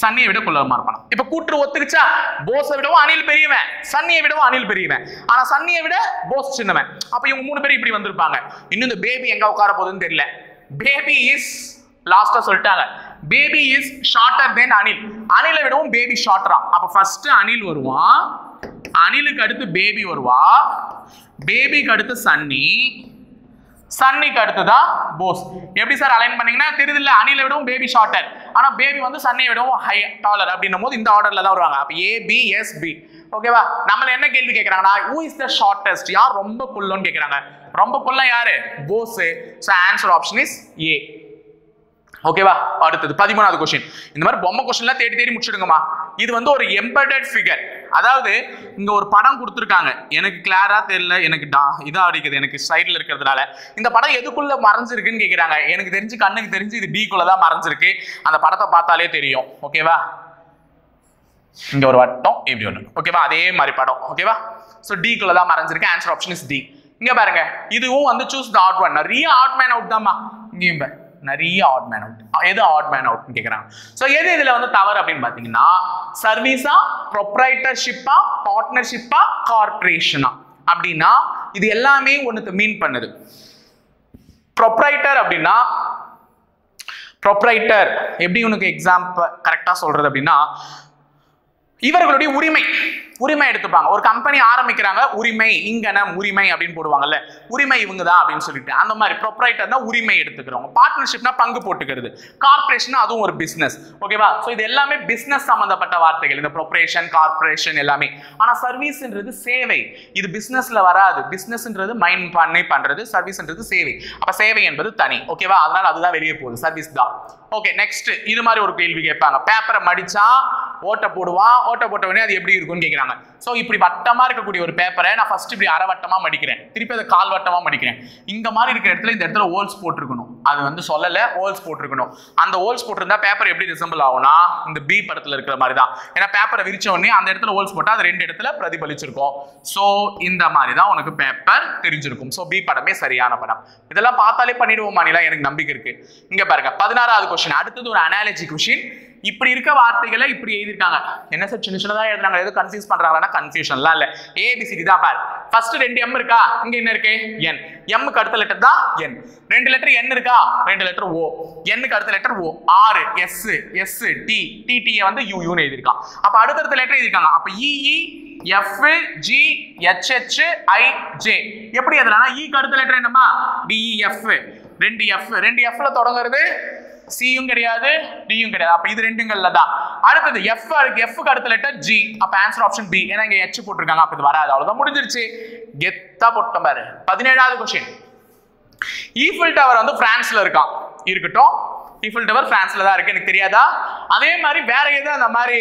Speaker 1: சன்னியை விட குள்ளமா இருப்பானா? இப்ப கூற்று ஒத்துக்குச்சா? போஸை விடவும் அனில் பெரியவன், சன்னியை விடவும் அனில் பெரியவன். ஆனா சன்னியை விட போஸ் சின்னவன். அப்ப இவங்க மூணு பேரும் இப்படி வந்திருப்பாங்க. இன்னும் இந்த பேபி எங்க உட்கார போகுதுன்னு தெரியல. பேபி இஸ் லாஸ்டா சொல்லிட்டாங்க. பேபி இஸ் ஷார்ட்டர் தென் அனில். அனிலை விடவும் பேபி ஷார்ட்டரா. அப்ப ஃபர்ஸ்ட் அனில் வருவான், அனிலுக்கு அடுத்து பேபி வருவா, பேபிக்கு அடுத்து சன்னி, சன்னிக்கு அடுத்துதான் போஸ். எப்படி சார் அலைன் பண்ணீங்கன்னா தெரியுது இல்ல? அனிலை விடவும் பேபி ஷார்ட்டர், ஆனா பேபி வந்து சன்னியை விடவும் ஹை டாலர் அப்படின்னும் போது இந்த ஆர்டர்ல தான் வருவாங்க. அப்ப A B S B. ஓகேவா? நம்மள என்ன கேள்வி கேக்குறாங்கன்னா who is the shortest, யார் ரொம்ப குள்ளன்னு கேக்குறாங்க. ரொம்ப குள்ள யாரு? Bose. So answer option is A. ஓகேவா? அடுத்தது 13வது क्वेश्चन. இந்த மாதிரி பொம்மை क्वेश्चनலாம் தேடி முடிச்சிடுங்கமா. இது வந்து ஒரு எம்பெடட் ஃபிகர். அதாவது இங்க ஒரு படம் கொடுத்திருக்காங்க. எனக்கு கிளியரா தெரியல, எனக்கு இதா அடிக்குது எனக்கு சைடுல இருக்கிறதுனால. இந்த படம் எதுக்குள்ள மறைஞ்சிருக்குன்னு கேக்குறாங்க. எனக்கு தெரிஞ்சு கண்ணுக்கு தெரிஞ்சு இது D குள்ள தான் மறைஞ்சிருக்கு. அந்த படத்தை பார்த்தாலே தெரியும். ஓகேவா? இங்க ஒரு வட்டம் இப்படி ஒண்ணு. ஓகேவா? அதே மாதிரி படம். ஓகேவா? சோ D குள்ள தான் மறைஞ்சிருக்கு. Answer option is D. இங்க பாருங்க, இதுவும் வந்து சூஸ் தி ஆட் ஒன். நிறைய ஆட் மேன் அவுட் தான்மா. இங்கேயும் பாருங்க நிறைய ஆட் மேன் அவுட். எது ஆட் மேன் அவுட்னு கேக்குறாங்க. சோ எது இதுல வந்து தவறு அப்படின்னு பாத்தீங்கன்னா சர்வீஸா, ப்ரொப்ரைட்டர்ஷிப்பா, பார்ட்னர்ஷிப்பா, கார்ப்பரேஷனா அப்படின்னா இது எல்லாமே ஒன்னு மீன் பண்ணுது. ப்ரொப்ரைட்டர் அப்படின்னா ப்ரொப்ரைட்டர் எப்படி உனக்கு எக்ஸாம்பிள் கரெக்டா சொல்றது அப்படின்னா இவர்களுடைய உரிமை எடுத்துப்பாங்க. ஒரு கம்பெனி ஆரம்பிக்கிறாங்க, உரிமை இங்கனம் உரிமை அப்படின்னு போடுவாங்கல்ல, உரிமை இவங்க தான் அப்படின்னு சொல்லிட்டு அந்த மாதிரி ப்ரொப்ரைட்டர்னா உரிமை எடுத்துக்கிறவங்க. பார்ட்னர்ஷிப்னா பங்கு போட்டுக்கிறது. கார்ப்பரேஷன் அதுவும் ஒரு பிசினஸ். ஓகேவா? சோ இது எல்லாமே பிசினஸ் சம்பந்தப்பட்ட வார்த்தைகள், இந்த ப்ரொப்ரேஷன், கார்ப்பரேஷன் எல்லாமே. ஆனா சர்வீஸ்ன்றது சேவை. இது பிசினஸ்ல வராது. பிசினஸ்ன்றது மைண்ட் பண்ணி பண்றது, சர்வீஸ்ன்றது சேவை. அப்ப சேவை என்பது தனி. ஓகேவா? அதனால அதுதான் வெளியே போகுது, சர்வீஸ் தான். ஓகே, நெக்ஸ்ட் இது மாதிரி ஒரு கேள்வி கேட்பாங்க. பேப்பரை மடிச்சா ஓட்ட போடுவான், ஓட்ட போட்ட உடனே அது எப்படி இருக்கும்னு கேக்குறாங்க. சோ இப்படி வட்டமா இருக்கக்கூடிய ஒரு பேப்பரை நான் ஃபர்ஸ்ட் இப்படி அரை வட்டமா மடிக்கிறேன், திருப்பி அதை கால் வட்டமா மடிக்கிறேன். இந்த மாதிரி இருக்கிற இடத்துல இந்த இடத்துல ஹோல்ஸ் போட்டுருக்கணும். அது வந்து சொல்லல, ஹோல்ஸ் போட்டுருக்கணும். அந்த ஹோல்ஸ் போட்டிருந்தா பேப்பர் எப்படி ரிசம்பிள் ஆகும்னா இந்த பி படத்துல இருக்கிற மாதிரி தான். ஏன்னா பேப்பரை விரிச்ச உடனே அந்த இடத்துல ஹோல்ஸ் போட்டா அது ரெண்டு இடத்துல பிரதிபலிச்சிருக்கும். சோ இந்த மாதிரி தான் உனக்கு பேப்பர் தெரிஞ்சிருக்கும். சோ பி படமே சரியான படம். இதெல்லாம் பார்த்தாலே பண்ணிடுவோம் மாநில, எனக்கு நம்பிக்கை இருக்கு. இங்க பாருங்க 16வது क्वेश्चन. அடுத்தது ஒரு அனாலஜி क्वेश्चन. இப்படி இருக்க வார்த்தைகளை இப்படி எழுதிருக்காங்க. என்ன சார் சின்ன சின்னதா எழுதுறாங்க, எது கன்ஃபியூஸ் பண்றாங்கன்னா கன்ஃபியூஷன்லாம் இல்ல. ABCD தான் பாரு. ஃபர்ஸ்ட் 2 M இருக்கா, இங்க என்ன இருக்கு N. M க்கு அடுத்த லெட்டர் தான் N. 2 லெட்டர் N இருக்கா, 2 லெட்டர் O. N க்கு அடுத்த letter O. R S S T T வந்து U ன்னு எழுதிருக்கான். அப்ப அடுத்த லெட்டர் எழுதிருக்காங்க. அப்ப E F G H H I J. எப்படி எழுதலாம்னா E க்கு அடுத்த லெட்டர் என்னமா D E F. 2 F ல தொடங்குறது சியும் கிடையாது, டியும் கிடையாது. அப்ப இது ரெண்டுங்கள்ல தான். அடுத்தது F க்கு அடுத்த லெட்டர் G. அப்ப ஆன்சர் ஆப்ஷன் B. ஏன்னா இங்க H போட்டுருக்காங்க, அப்ப இது வராது. அவ்வளவுதான், முடிஞ்சிருச்சு. கெத்தா போட்டோம் பாரு. 17வது क्वेश्चन. ஈஃபில் டவர் வந்து பிரான்ஸ்ல இருக்கான். இருக்கட்டும், ஈஃபில் டவர் பிரான்ஸ்ல தான் இருக்கு, எனக்கு தெரியாதா? அதே மாதிரி வேற எது அந்த மாதிரி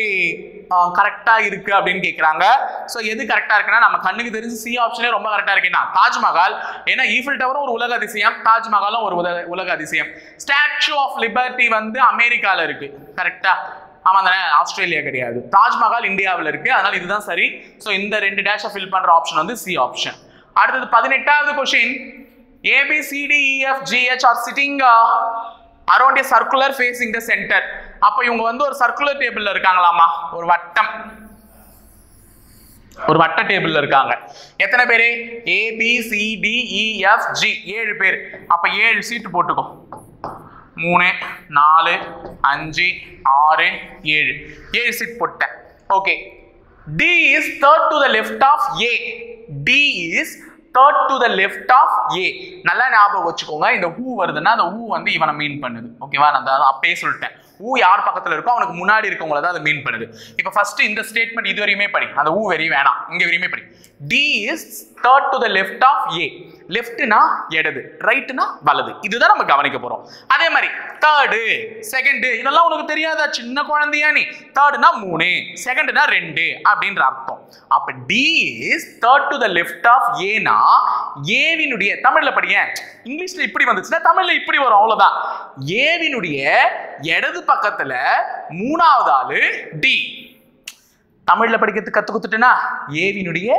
Speaker 1: கரெக்டா இருக்கு அப்படின்னு கேக்குறாங்க. சோ எது கரெக்டா இருக்குன்னா நம்ம கண்ணுக்கு தெரிஞ்சு சி ஆப்ஷனே ரொம்ப கரெக்டா இருக்குன்னா தாஜ்மஹால். ஏன்னா ஈஃபில் டவரும் ஒரு உலக அதிசயம், தாஜ்மஹாலும் ஒரு உலக அதிசயம். ஸ்டாச்சு ஆஃப் லிபர்ட்டி வந்து அமெரிக்கால இருக்கு, கரெக்டா? ஆமா தானே, ஆஸ்திரேலியா கிடையாது. தாஜ்மஹால் இந்தியாவில் இருக்கு, அதனால இதுதான் சரி. சோ இந்த 2 டேஷை ஃபில் பண்ற ஆப்ஷன் வந்து சி ஆப்ஷன். அடுத்தது 18வது question. A B C D E F G H are sitting around a circular facing the center. அப்ப இவங்க வந்து ஒரு சர்க்குலர் டேபிள்ல இருக்காங்களாமா, ஒரு வட்ட டேபிள்ல இருக்காங்க. எத்தனை பேரு? A B C D E F G 7 பேர். அப்ப 7 சீட் போட்டுக்கோ. 3 4 5 6 7 சீட் போட்டேன். Okay. D is third to the left of A. D is third to the left of A. நல்லா ஞாபகம் வச்சுக்கோங்க. இந்த who வருதுன்னா அந்த who வந்து இவனை மீன் பண்ணுது. ஓகேவா? நான் அப்பயே சொல்லிட்டேன். who யார் பக்கத்துல இருக்கோ அவனுக்கு முன்னாடி இருக்கவங்கள தான் அது மீன் பண்ணுது. இப்போ ஃபர்ஸ்ட் இந்த ஸ்டேட்மெண்ட் இது வரையுமே படி. அந்த who வெரி வேணாம், இங்க வரையுமே படி. D is third to the left of A. லெஃப்ட்னா இடது, ரைட்னா வலது. இதுதான் நம்ம கவனிக்க போறோம். அதே மாதிரி தேர்டு, செகண்ட் இதெல்லாம் உனக்கு தெரியாதா? சின்ன குழந்தையா நீ? தேர்டுனா 3, செகண்ட்னா 2 அப்படின்ற அர்த்தம். அப்ப D is third to the left of A னா ஏவினுடைய தமிழ்ல படிங்க. இங்கிலீஷ்ல இப்படி வந்துச்சுன்னா தமிழ்ல இப்படி வரும், அவ்வளவுதான். ஏவினுடைய இடது பக்கத்துல 3வது ஆளு D. தமிழ்ல படிக்கிறதுக்கு கத்து கொடுத்துட்டேனா, ஏவினுடைய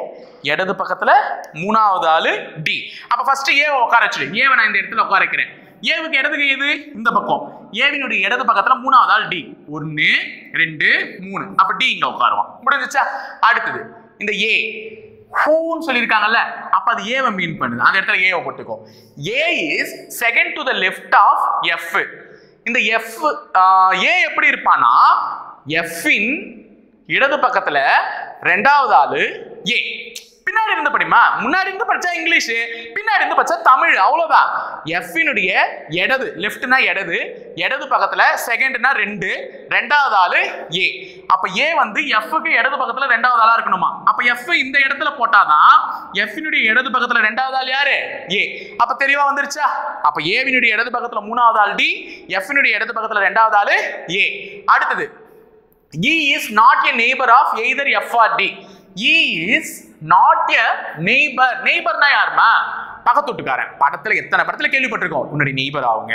Speaker 1: இடது பக்கத்துல 3வது ஆளு D. அப்ப ஃபர்ஸ்ட் ஏவை உட்கார வச்சிடு. ஏவை நான் இந்த இடத்துல உட்கார வைக்கிறேன். ஏவுக்கு இடதுக்கு எது? இந்த பக்கம். ஏவினுடைய இடது பக்கத்துல 3வது ஆள் D. 1 2 3. அப்ப D இங்க உட்காருவான். முடிஞ்சிச்சா? அடுத்தது இந்த A ஹூன்னு சொல்லியிருக்காங்கல்ல, அப்ப அது ஏவை மீன் பண்ணுது. அந்த இடத்துல ஏவை போட்டுக்கோ. A is second to the left of F. இந்த F A எப்படி இருப்பானா, F இன் இடது பக்கத்துல 2வது ஆளு A. பின்னாடி இருந்து படிமா, முன்னாடி இருந்து படிச்சா இங்கிலீஷ், பின்னாடி இருந்து படிச்சா தமிழ், அவ்வளவுதான். எஃப்னுடைய இடது, லெஃப்ட்னா இடது, இடது பக்கத்துல செகண்ட்னா 2, ரெண்டாவது ஆளு ஏ. அப்ப ஏ வந்து எஃப்க்கு இடது பக்கத்துல ரெண்டாவது ஆளா இருக்கணுமா? அப்ப எஃப் இந்த இடத்துல போட்டாதான் எஃப்னுடைய இடது பக்கத்துல ரெண்டாவது ஆள் யாரு? ஏ. அப்ப தெளிவா வந்துருச்சா? அப்ப ஏவினுடைய இடது பக்கத்துல மூணாவது ஆள் டி, எஃப்னுடைய இடது பக்கத்துல ரெண்டாவது ஆளு ஏ. அடுத்தது E is not a neighbor of either F or D. E is not a neighbor. நெய்பர்னா யாருமா? பக்கத்து வீட்டுக்காரன். படத்துல எத்தனை படத்துல கேள்விப்பட்டிருக்கோம், உன்னுடைய நெய்பர் அவங்க,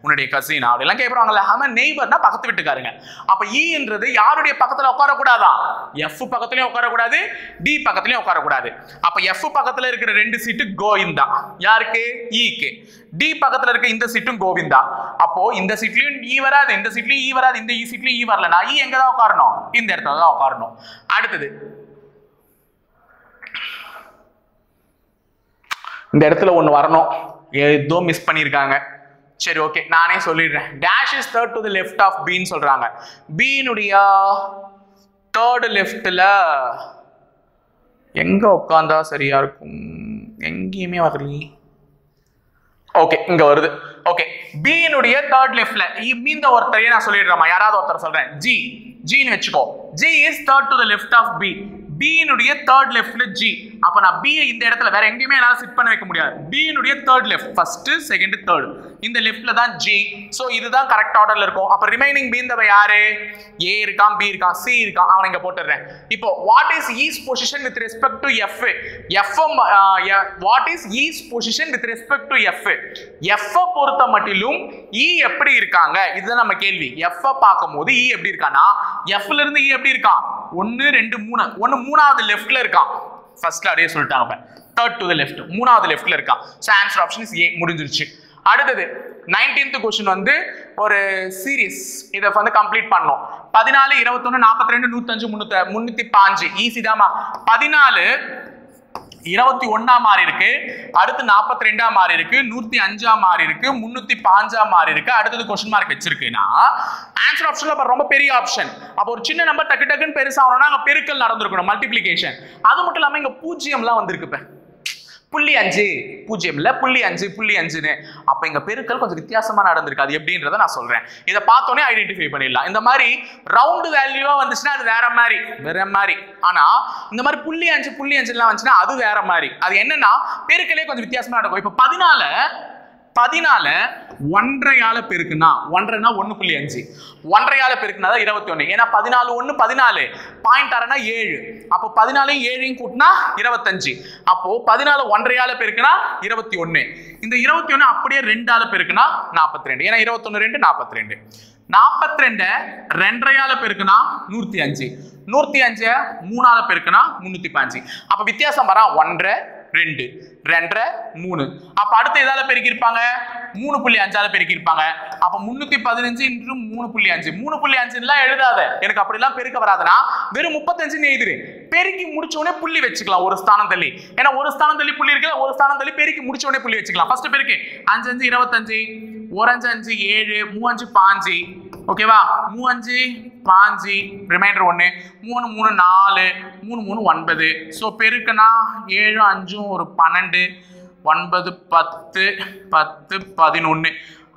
Speaker 1: உன்னுடைய கசின் அப்படிலாம் கேட்பாங்கல்ல. அவன் நெய்பர்னா பக்கத்து வீட்டுக்காரங்க. அப்ப ஈன்றது யாருடைய பக்கத்துல உட்காரக்கூடாதான்? எஃப் பக்கத்துலயும் உட்காரக்கூடாது, டி பக்கத்துலயும் உட்காரக்கூடாது. அப்ப எஃப் பக்கத்துல இருக்கிற 2 சீட்டு கோவிந்தா. யாருக்கு? ஈக்கு. டி பக்கத்துல இருக்க இந்த சீட்டும் கோவிந்தா. அப்போ இந்த சீட்லயும் ஈ வராது, இந்த சீட்லயும் ஈ வராது, இந்த சீட்லயும் ஈ வரல. நான் ஈ எங்க தான் உட்காரணும்? இந்த இடத்துல தான் உட்காரணும். அடுத்தது இந்த இடத்துல ஒன்று வரணும், ஏதோ மிஸ் பண்ணியிருக்காங்க. சரி ஓகே, நானே சொல்லிடுறேன். Dash is third to the left of பின்னு சொல்றாங்க. பியினுடைய தேர்ட் லெஃப்ட்ல எங்க உட்காந்தா சரியா இருக்கும்? எங்கேயுமே வரலையே. ஓகே, இங்க வருது. ஓகே, பியினுடைய தேர்ட் லெஃப்ட்ல இந்த ஒருத்தரையே நான் சொல்லிடுறேன், யாராவது ஒருத்தர் சொல்றேன். ஜி, ஜின்னு வச்சுக்கோ. G is third to the left of B. பியினுடைய தேர்ட் லெஃப்ட்ல ஜி. அப்ப நான் பி இந்த இடத்துல வேற எங்கேயுமே என்னால செட் பண்ண வைக்க முடியாது. பியினுடைய third left, first second third, இந்த லெஃப்ட்ல தான் ஜி. சோ இதுதான் கரெக்ட் ஆர்டர்ல இருக்கும். அப்ப ரிமைனிங் பி இந்த யாரு? ஏ இருக்கான், பி இருக்கான், சி இருக்கான், அவனை இங்க போட்டுறேன். இப்போ what is his position with respect to F? F what is his position with respect to F? F பொறுத்த மட்டிலும் இ எப்படி இருக்காங்க, இதுதான் நம்ம கேள்வி. எஃப் பார்க்கும்போது இ எப்படி இருக்கானா, எஃப்ல இருந்து இ எப்படி இருக்கான்? 1 2 3, 1 மூணாவது லெஃப்ட்ல இருக்கான். ஃபர்ஸ்ட்ல அப்படியே சொல்லிட்டாங்க, தேர்ட் டு தி லெஃப்ட், மூணாவது லெஃப்ட்ல இருக்கான். So answer option is a. முடிஞ்சிருச்சு. அடுத்தது 19th क्वेश्चन வந்து ஒரு சீரிஸ், இத வந்து கம்ப்ளீட் பண்ணோம். 14 21 42 105 305 ஈஸி தாமா. 14 21 மாறி இருக்கு, அடுத்து 42 மாறி இருக்கு, 105 மாறி இருக்கு, 305 மாறி இருக்கு. அடுத்தது क्वेश्चन மார்க் வச்சிருக்குனா ஆன்சர் ஆப்ஷன்ல ரொம்ப பெரிய ஆப்ஷன். அப்ப ஒரு சின்ன நம்பர் டக்கு டக்குன்னு பெருசா ஆகணும்னா அங்க பெருக்கல் நடந்துருக்கணும், மல்டிப்ளிகேஷன். அது மட்டும் இல்லாம இங்க பூஜ்ஜியம்லாம் வந்திருக்கு. 0.5 பூஜ்ஜியம் இல்ல 0.5 0.5ன்னு. அப்ப இங்க பெருக்கல் கொஞ்சம் வித்தியாசமா நடந்திருக்கு. அது எப்படின்றத நான் சொல்றேன். இத பார்த்தோனே ஐடென்டிஃபை பண்ணிடலாம். இந்த மாதிரி ரவுண்ட் வேல்யூவா வந்துச்சுன்னா அது வேற மாதிரி. ஆனா இந்த மாதிரி 0.5 0.5 எல்லாம் வந்துச்சுன்னா அது வேற மாதிரி. அது என்னன்னா பெருக்கலே கொஞ்சம் வித்தியாசமா நடக்கும். இப்ப 14 1.5 பெருக்குனா 1.5னா 1.5, 1.5 பெருக்குனா 21. ஏன்னா 14 1 14, பாயிண்ட் அரைனா 7. அப்போ 14 7 கூட்டினா 25. அப்போ 14 1.5 பெருக்குனா 21. இந்த 21 அப்படியே 2 பெருக்குனா 42. ஏன்னா 21 2 42. 42 2.5 பெருக்குனா 105, 105 3 பெருக்குனா 305. அப்ப வித்தியாசம் வரா 1 2 2 3. அப்ப அடுத்து எதால பெருக்கி இருப்பாங்க? 3.5 பெருக்கி இருப்பாங்க. அப்ப 315 into 3.5, 3.5 எல்லாம் எழுதாத, எனக்கு அப்படி எல்லாம் பெருக்க வராதுன்னா வெறும் 35 எழுதுரு. பெருக்கி முடிச்ச உடனே புள்ளி வச்சுக்கலாம் ஒரு ஸ்தானம் தள்ளி. ஏன்னா ஒரு ஸ்தானம் தள்ளி புள்ளி இருக்கு, ஒரு ஸ்தானம் தள்ளி பெருக்கி முடிச்ச உடனே புள்ளி வச்சுக்கலாம். ஃபர்ஸ்ட் பெருக்கு 5 5 25, 1 5 7, 3 5 5. ஓகேவா? 3 5 ரிமைண்டர் 1, 3 3 4, 3 3 9. சோ பெருக்குனா 7 5 ஒரு 12, 9 10 10 11.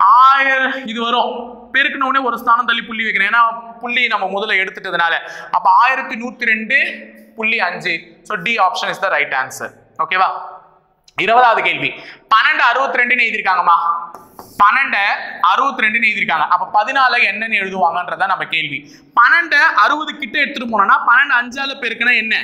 Speaker 1: 1000 இது வரும். பெருக்குன உடனே ஒரு ஸ்தானம் தள்ளி புள்ளி வைக்கிறேன், ஏன்னா புள்ளி நம்ம முதல்ல எடுத்துட்டதுனால. அப்ப 1102.5. So D option is the right answer. ஓகேவா? 20வது கேள்வி 1262 எழுதிருக்காங்கம்மா. 1262 எழுதிருக்காங்க. அப்ப 14 என்னன்னு எழுதுவாங்கன்றத நம்ம கேள்வி. 12 60 கிட்ட எடுத்துட்டு போனோம்னா 12 5 பெருக்குனா என்ன?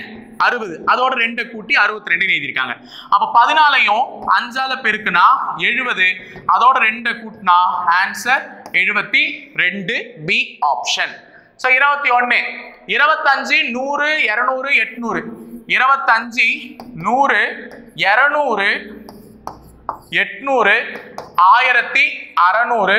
Speaker 1: 60. அதோட 2 கூட்டி 62 எழுதிருக்காங்க. அப்ப 14யும் 5 பெருக்குனா 70. அதோட 2 கூட்டினா answer 72, B option. So 21 25 100 200 800. 25 100 200 800 1600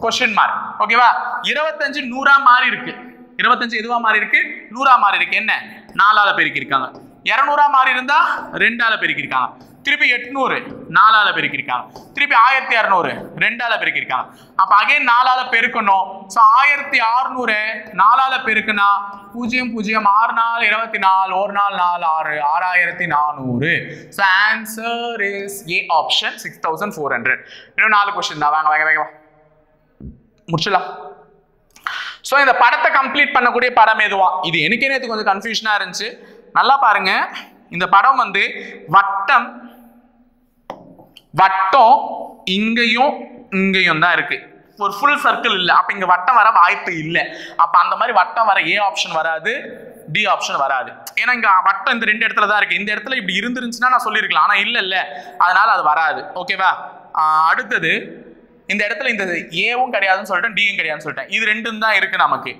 Speaker 1: question mark. ஓகேவா? 25 100 மாறி இருக்கு. 25 எதுவா மாறி இருக்கு? 100 மாறி இருக்கு. என்ன? 4 பெருக்கி இருக்காங்க. 200 மாறி இருந்தா 2 பெருக்கி இருக்காங்க. திருப்பி 800 4ஆல பெருக்கிருக்காங்க, திருப்பி 1600 2ஆல பெருக்கிருக்காங்க. அப்ப அகைன் 4ஆல பெருக்கணும். சோ 1600 4ஆல பெருக்குனா 0 0 6 4 24 1 4 4 6 6400. So answer is A option 6400. இன்னும் 4 क्वेश्चन தான். வாங்க வாங்க வாங்க முடிச்சலாம். சோ இந்த படத்தை கம்ப்ளீட் பண்ணக்கூடிய படம் எதுவா? இது எனக்கு நேத்து கொஞ்சம் கன்ஃபியூஷனா இருந்துச்சு. நல்லா பாருங்க. இந்த படம் வந்து வட்டம் வட்டம் இங்கேயும் இங்கேயும் தான் இருக்கு, ஒரு ஃபுல் சர்க்கிள் இல்லை. அப்ப இங்க வட்டம் வர வாய்ப்பு இல்லை. அப்ப அந்த மாதிரி வட்டம் வர ஏ ஆப்ஷன் வராது, டி ஆப்ஷன் வராது. ஏன்னா இங்க வட்டம் இந்த 2 இடத்துல தான் இருக்கு. இந்த இடத்துல இப்படி இருந்துருந்துச்சுன்னா நான் சொல்லியிருக்கலாம், ஆனா இல்ல அதனால அது வராது. ஓகேவா? அடுத்தது இந்த இடத்துல இந்த ஏவும் கிடையாதுன்னு சொல்லிட்டேன், டியும் கிடையாதுன்னு சொல்லிட்டேன். இது ரெண்டும் தான் இருக்கு நமக்கு.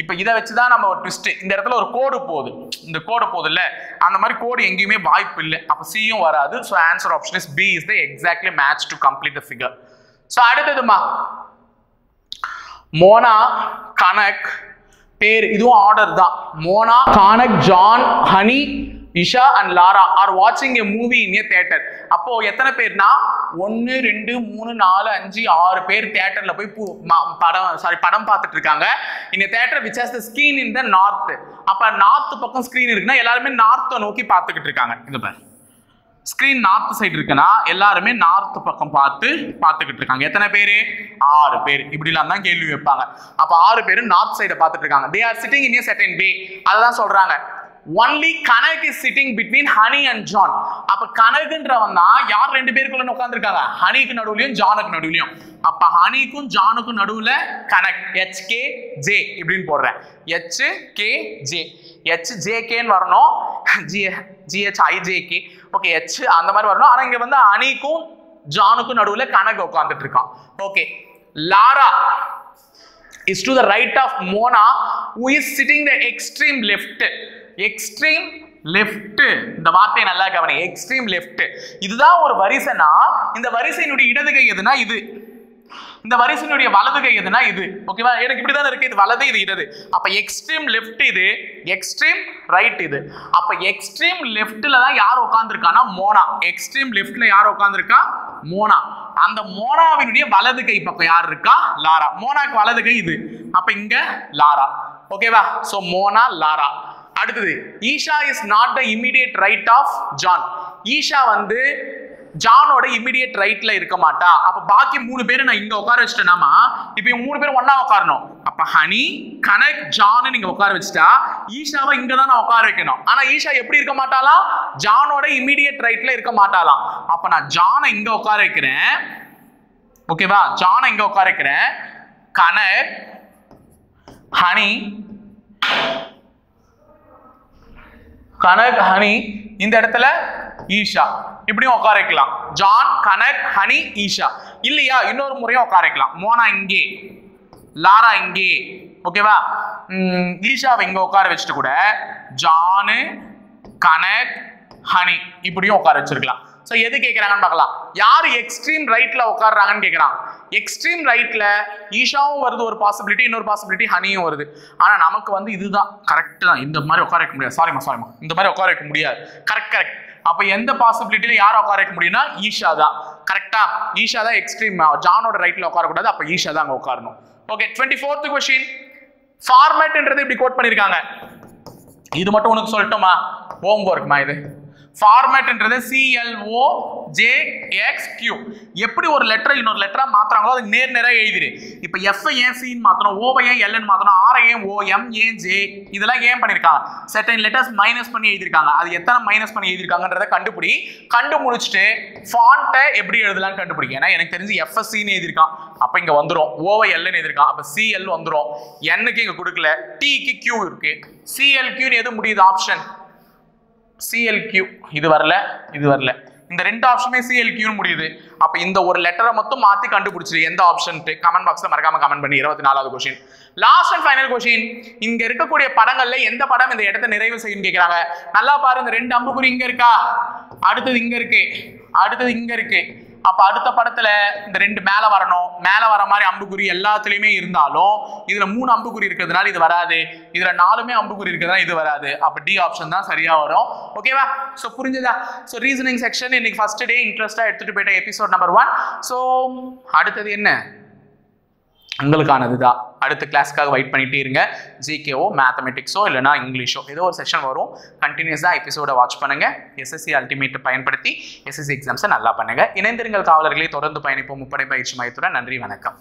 Speaker 1: இப்ப இதை வச்சுதான் நம்ம ஒரு ட்விஸ்ட், இந்த இடத்துல ஒரு கோடு போகுது, இந்த கோடு போகுது இல்ல, அந்த மாதிரி கோடு எங்கேயுமே வாய்ப்பு இல்லை. அப்ப சியும் வராது. So answer option is B is the exactly match to complete the figure. So அடுத்ததுமா மோனா கனக் பேர், இதுவும் ஆர்டர் தான். Mona Kanak John Honey Isha and Lara are வாட்சிங் a movie in a theatre. அப்போ எத்தனை பேர்னா 1 2 3 4 5 6 பேர் தியேட்டர்ல போய் படம் பார்த்துட்டு இருக்காங்க. இந்த theatre which has the screen in the north. அப்ப நார்த் பக்கம் ஸ்கிரீன் இருக்குன்னா எல்லாருமே நார்த்தை நோக்கி பார்த்துக்கிட்டு இருக்காங்க. இந்த பாரு, ஸ்கிரீன் நார்த் சைடு இருக்குன்னா எல்லாருமே நார்த் பக்கம் பார்த்துக்கிட்டு இருக்காங்க. எத்தனை பேரு? 6 பேர். இப்படிலாம் தான் கேள்வி வைப்பாங்க. அப்ப 6 பேர் நார்த் சைட பார்த்துட்டு இருக்காங்க. they are sitting in a certain way. அதான் சொல்றாங்க. only Kanak is sitting between Honey and John. அப்ப கனகுன்றவன் தான் யார் 2 பேருக்குள்ள உட்கார்ந்திருக்காங்க? ஹனிக்கு நடுவுலயும் ஜானுக்கு நடுவுலயும். அப்ப ஹனிக்கும் ஜானுக்கும் நடுவுல கனக் HKJ இப்படின்னு போடுறேன். HKJ HJK ன்னு வரணும், GHIJK. ஓகே, H அந்த மாதிரி வரணும். ஆனா இங்க வந்து ஹனிக்கும் ஜானுக்கும் நடுவுல கனக் உட்கார்ந்துட்டு இருக்கான். Okay, Lara is to the right of Mona, who is sitting the extreme left. Extreme left, இந்த வார்த்தையை நல்லா கவனி. எக்ஸ்ட்ரீம் லெஃப்ட் இதுதான் ஒரு வரிசைனா, இந்த வரிசையினுடைய இடது கை எதுனா இது, இந்த வரிசையினுடைய வலது கை எதுனா இது. ஓகேவா? எனக்கு இப்படிதான் இருக்கு, இது வலது இது இடது. அப்ப எக்ஸ்ட்ரீம் லெஃப்ட் இது, எக்ஸ்ட்ரீம் ரைட் இது. அப்ப எக்ஸ்ட்ரீம் லெஃப்ட்ல தான் யார் உட்கார்ந்துருக்கானா? மோனா. எக்ஸ்ட்ரீம் லெஃப்ட்ல யார் உட்கார்ந்துருக்கா? மோனா. அந்த மோனாவினுடைய வலது கை பக்கம் யார் இருக்கா? லாரா. மோனாக்கு வலது கை இது, அப்ப இங்க லாரா. ஓகேவா? So Mona Lara. அடுத்தது Isha is not the immediate right of John. Isha வந்து ஜானோட இமிடியேட் ரைட்ல இருக்க மாட்டா. அப்ப பாக்கி 3 பேரை நான் இங்க உட்கார வச்சுட்டேனாமா, இப்ப இவங்க 3 பேரும் ஒண்ணா உட்காரணும். அப்ப ஹனி கனக் ஜான் நீங்க உட்கார வச்சுட்டா ஈஷாவை இங்க தான் நான் உட்கார வைக்கணும். ஆனா ஈஷா எப்படி இருக்க மாட்டாலாம்? ஜானோட இமிடியேட் ரைட்ல இருக்க மாட்டாலாம். அப்ப நான் ஜானை இங்க உட்கார வைக்கிறேன். ஓகேவா? ஜானை இங்க உட்கார வைக்கிறேன். கனக் ஹனி கனக் ஹனி இந்த இடத்துல ஈஷா இப்படியும் உட்கார வைக்கலாம். John Kanak Honey Isha. இல்லையா இன்னொரு முறையும் உட்கார வைக்கலாம். மோனா இங்கே, லாரா இங்கே. ஓகேவா? ஈஷாவை இங்க உட்கார வச்சுட்டு கூட ஜானு கனக் ஹனி இப்படியும் உட்கார வச்சிருக்கலாம். சோ எது கேட்கறாங்கன்னு பார்க்கலாம். யாரு எக்ஸ்ட்ரீம் ரைட்ல உட்கார்றாங்கன்னு கேட்கறாங்க. எக்ஸ்ட்ரீம் ரைட்ல ஈஷாவும் வருது ஒரு பாசிபிலிட்டி, இன்னொரு பாசிபிலிட்டி ஹனியும் வருது. ஆனா நமக்கு வந்து இதுதான் கரெக்ட் தான். இந்த மாதிரி உட்கார வைக்க முடியாது. சாரிமா இந்த மாதிரி உட்கார வைக்க முடியாது. கரெக்ட். அப்ப எந்த பாசிபிலிட்டியில யாரை உட்கார வைக்க முடியும்னா ஈஷா தான். கரெக்டா? ஈஷா தான் எக்ஸ்ட்ரீம். ஜானோட ரைட்ல உட்காரக்கூடாது. அப்ப ஈஷா தான் அங்க உட்காரணும். Okay, 24th question. ஃபார்மேட்ன்றது இப்படி கோட் பண்ணிருக்காங்க. இது மட்டும் உனக்கு சொல்லட்டுமா? ஹோம்வொர்க்மா இது. ஃபார்மேட்ன்றது CLOJXQ. எப்படி ஒரு லெட்டர் இன்னொரு லெட்டரா மாத்துறாங்களோ அது நேரா எழுதிரு. இப்போ F ஏன் C ன்னு மாத்தணும், O ஏன் L ன்னு மாத்தணும், R ஏன் O, M ஏன் J, இதெல்லாம் ஏன் பண்ணிருக்காங்க? certain letters மைனஸ் பண்ணி எழுதிருக்காங்க. அது எத்தனை மைனஸ் பண்ணி எழுதிருக்காங்கன்றத கண்டுபிடிச்சிட்டு ஃபாண்ட்டை எப்படி எழுதலாம்னு கண்டுபிடி. ஏன்னா எனக்கு தெரிஞ்சு FSC ன்னு எழுதிருக்கான், அப்ப இங்க வந்துரும். O L ன்னு எழுதிருக்கான், அப்ப CL வந்துரும். N க்கு இங்க கொடுக்கல, T க்கு Q இருக்கு. CLQ ன்னு எது முடியுது ஆப்ஷன்? CLQ. இது வரல, இது வரல. இந்த ரெண்டு ஆப்ஷனுமே CLQ ன்னு முடியுது. அப்ப இந்த ஒரு லெட்டரை மட்டும் மாத்தி கண்டுபிடிச்சிரு எந்த ஆப்ஷன். கமெண்ட் பாக்ஸ்ல மறக்காம கமெண்ட் பண்ணி. 24வது question, last and final question. இங்க இருக்கக்கூடிய படங்கள்ல எந்த படம் இந்த இடத்தை நிறைவு செய்யும் கேக்குறாங்க. நல்லா பாரு, இந்த ரெண்டு அம்புக்குறி இங்க இருக்கா, அடுத்தது இங்க இருக்கு, அடுத்தது இங்க இருக்கு, அப்ப அடுத்த படத்துல இந்த 2 மேல வரணும், மேல வர மாதிரி அம்புக்குறி எல்லாத்துலயுமே இருந்தாலும் இதுல 3 அம்புக்குறி இருக்கிறதுனால இது வராது, இதுல 4மே அம்புக்குறி இருக்கிறதுனால இது வராது. அப்ப டி ஆப்ஷன் தான் சரியா வரும். ஓகேவா? சோ புரிஞ்சதா? சோ ரீசனிங் செக்ஷன் இன்னைக்கு ஃபர்ஸ்ட் டே இன்ட்ரெஸ்டா எடுத்துட்டு போயிட்ட எபிசோட் நம்பர் 1. சோ அடுத்தது என்ன உங்களுக்கானது தான். அடுத்த கிளாஸ்க்காக வெயிட் பண்ணிட்டே இருங்க. ஜிகேஓ, மேத்தமெட்டிக்ஸோ இல்லைனா இங்கிலீஷோ ஏதோ ஒரு செஷன் வரும். கண்டினியூஸாக எபிசோட வாட்ச் பண்ணுங்க. எஸ்எஸ்சி அல்டிமேட் பயன்படுத்தி எஸ்எஸ்சி எக்ஸாம்ஸை நல்லா பண்ணுங்க. இணைந்திருங்கள் காவலர்களே, தொடர்ந்து பயணிப்போம் முப்படை பயிற்சி மையத்துடன். நன்றி, வணக்கம்.